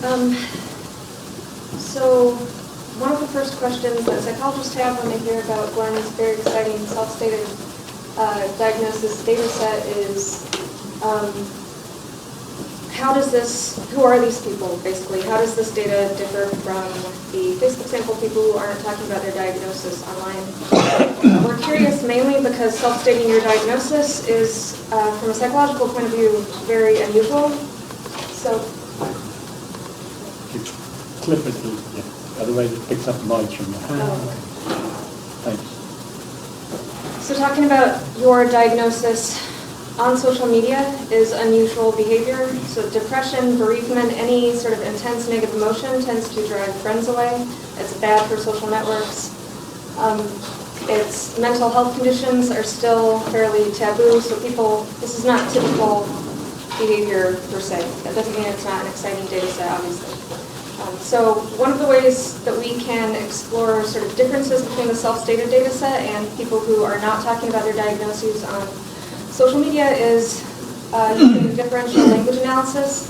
Um, so one of the first questions that psychologists have when they hear about Glen's very exciting self-stated diagnosis data set is who are these people, basically? How does this data differ from the Facebook sample people who aren't talking about their diagnosis online? We're curious mainly because self-stating your diagnosis is, from a psychological point of view, very unusual. So, Clip it, yeah. Otherwise it picks up noise from your hand. Thanks. So talking about your diagnosis on social media is unusual behavior. So depression, bereavement, any sort of intense negative emotion tends to drive friends away. It's bad for social networks. Its mental health conditions are still fairly taboo, so this is not typical behavior per se. That doesn't mean it's not an exciting data set, obviously. So one of the ways that we can explore sort of differences between the self-stated data set and people who are not talking about their diagnoses on social media is using differential language analysis.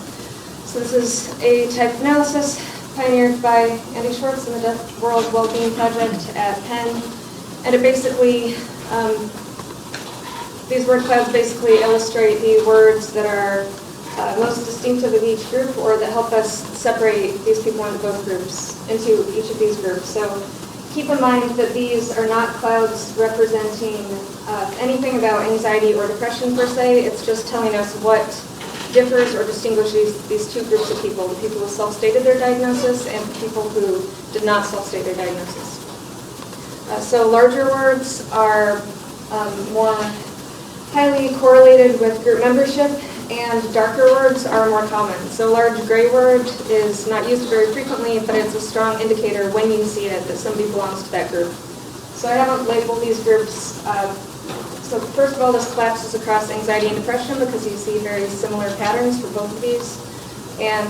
So this is a type of analysis pioneered by Andy Schwartz in the Deaf World Wellbeing Project at Penn. And it basically, these word clouds basically illustrate the words that are most distinctive of each group or that help us separate these people into each of these groups. So keep in mind that these are not clouds representing anything about anxiety or depression per se. It's just telling us what differs or distinguishes these two groups of people, the people who self-stated their diagnosis and the people who did not self-state their diagnosis. So larger words are more highly correlated with group membership, and darker words are more common. So large gray word is not used very frequently, but it's a strong indicator when you see it that somebody belongs to that group. So I haven't labeled these groups. So first of all, this collapses across anxiety and depression because you see very similar patterns for both of these. And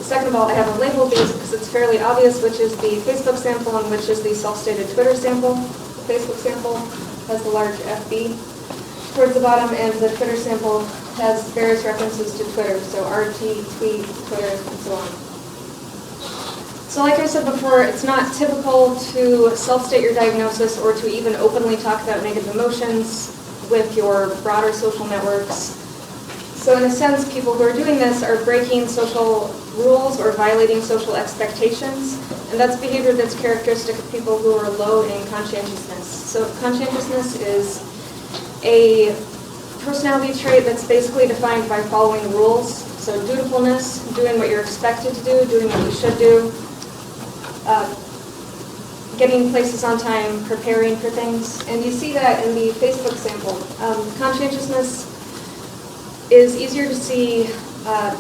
second of all, I haven't labeled these because it's fairly obvious which is the Facebook sample and which is the self-stated Twitter sample. The Facebook sample has the large FB towards the bottom, and the Twitter sample has various references to Twitter, so RT, tweet, Twitter, and so on. So like I said before, it's not typical to self-state your diagnosis or to even openly talk about negative emotions with your broader social networks. So in a sense, people who are doing this are breaking social rules or violating social expectations, and that's behavior that's characteristic of people who are low in conscientiousness. So conscientiousness is a personality trait that's basically defined by following rules. So dutifulness, doing what you're expected to do, doing what you should do, getting places on time, preparing for things. And you see that in the Facebook sample. Conscientiousness is easier to see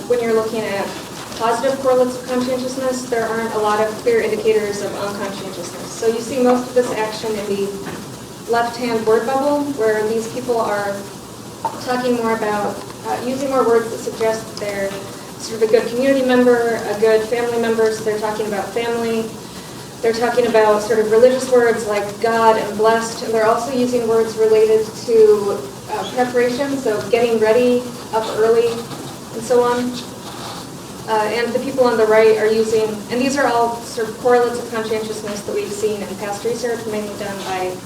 when you're looking at positive correlates of conscientiousness. There aren't a lot of clear indicators of unconscientiousness. So you see most of this action in the left-hand word bubble, where these people are talking more about using more words that suggest that they're sort of a good community member, a good family member, so they're talking about family. They're talking about sort of religious words like God and blessed, and they're also using words related to preparation, so getting ready, up early, and so on. And the people on the right are using, and these are all sort of correlates of conscientiousness that we've seen in past research, mainly done by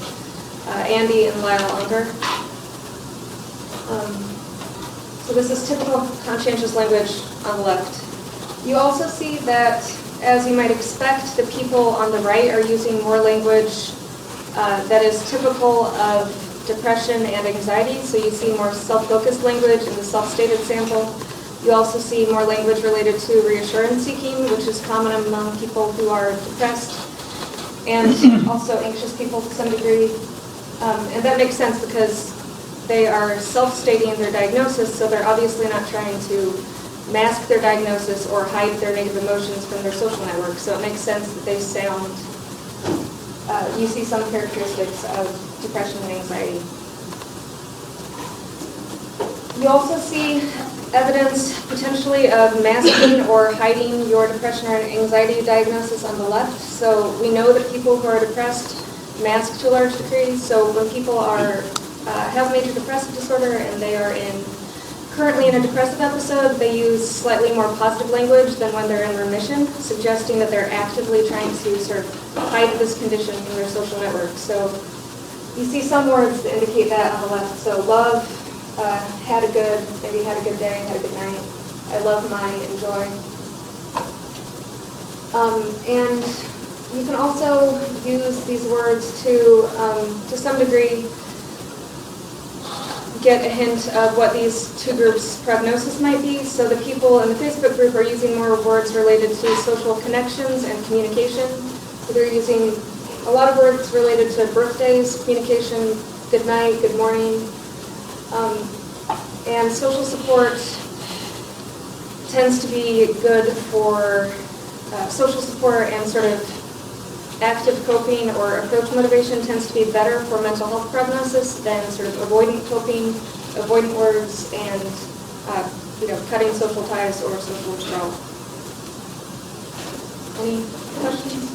Andy and Lyle Unger. So this is typical conscientious language on the left. You also see that, as you might expect, the people on the right are using more language that is typical of depression and anxiety. So you see more self-focused language in the self-stated sample. You also see more language related to reassurance seeking, which is common among people who are depressed and also anxious people to some degree. And that makes sense because they are self-stating their diagnosis, so they're obviously not trying to mask their diagnosis or hide their negative emotions from their social network. So it makes sense that they sound, you see some characteristics of depression and anxiety. You also see evidence potentially of masking or hiding your depression or anxiety diagnosis on the left. So we know that people who are depressed mask to a large degree. So when people are have major depressive disorder and they are in currently in a depressive episode, they use slightly more positive language than when they're in remission, suggesting that they're actively trying to sort of hide this condition from their social network. So you see some words that indicate that on the left. So love, maybe had a good day, had a good night. I love my, enjoy. And you can also use these words to some degree, get a hint of what these two groups' prognosis might be. So the people in the Facebook group are using more words related to social connections and communication. So they're using a lot of words related to birthdays, communication, good night, good morning. And social support tends to be good for social support, and sort of active coping or approach motivation tends to be better for mental health prognosis than sort of avoidant coping, avoidant words, and cutting social ties or social withdrawal. Any questions?